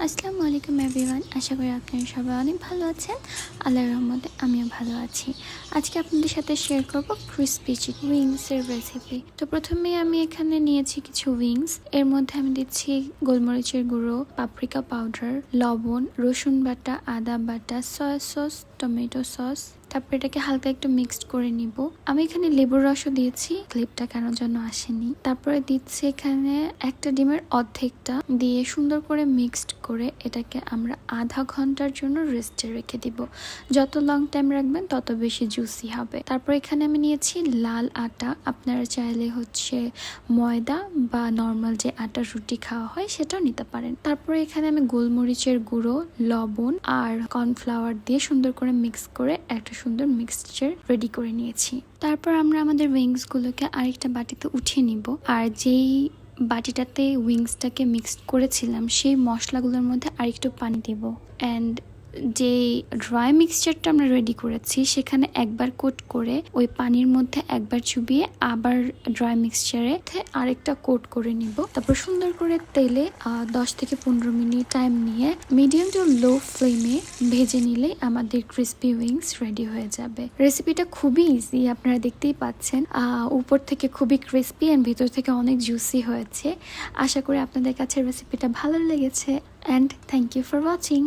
আসসালামু আলাইকুম এভরিওয়ান। আশা করি আপনারা সবাই অনেক ভালো আছেন। আল্লাহর রহমতে আমিও ভালো আছি। আজকে আপনাদের সাথে শেয়ার করব ক্রিসপি চিকেন উইংসের রেসিপি। তো প্রথমে আমি এখানে নিয়েছি কিছু উইংস। এর মধ্যে আমি দিচ্ছি গোলমরিচের গুঁড়ো, পাপরিকা পাউডার, লবণ, রসুন বাটা, আদা বাটা, সয়া সস, টমেটো সস। তারপর এটাকে হালকা একটু মিক্সড করে নিব। আমি এখানে লেবুর রসও দিয়েছি, ক্লিপটা কেন যেন আসেনি। তারপরে দিচ্ছি এখানে একটা ডিমের অর্ধেকটা দিয়ে সুন্দর করে মিক্সড করে এটাকে আমরা আধা ঘন্টার জন্য রেস্টে রেখে দিব। যত লং টাইম রাখবেন তত বেশি জুসি হবে। তারপর এখানে আমি নিয়েছি লাল আটা। আপনারা চাইলে ময়দা বা নর্মাল যে আটা রুটি খাওয়া হয় সেটাও নিতে পারেন। তারপরে এখানে আমি গোলমরিচের গুঁড়ো, লবণ আর কর্নফ্লাওয়ার দিয়ে সুন্দর করে মিক্স করে একটা সুন্দর মিক্সচার রেডি করে নিয়েছি। তারপর আমরা আমাদের উইংসগুলোকে আরেকটা বাটিতে উঠিয়ে নিব। আর যেই বাটিটাতে উইংসটাকে মিক্সড করেছিলাম সেই মশলাগুলোর মধ্যে আরেকটু পানি দিব। অ্যান্ড যে ড্রাই মিক্সচারটা আমরা রেডি করেছি সেখানে একবার কোট করে ওই পানির মধ্যে একবার চুবিয়ে আবার ড্রাই মিক্সচারে আরেকটা কোট করে নিব। তারপর সুন্দর করে তেলে 10 থেকে 15 মিনিট টাইম নিয়ে মিডিয়াম টু লো ফ্লেমে ভেজে নিলে আমাদের ক্রিসপি উইংস রেডি হয়ে যাবে। রেসিপিটা খুবই ইজি, আপনারা দেখতেই পাচ্ছেন। উপর থেকে খুবই ক্রিসপি অ্যান্ড ভিতর থেকে অনেক জুসি হয়েছে। আশা করি আপনাদের কাছে রেসিপিটা ভালো লেগেছে। And thank you for watching.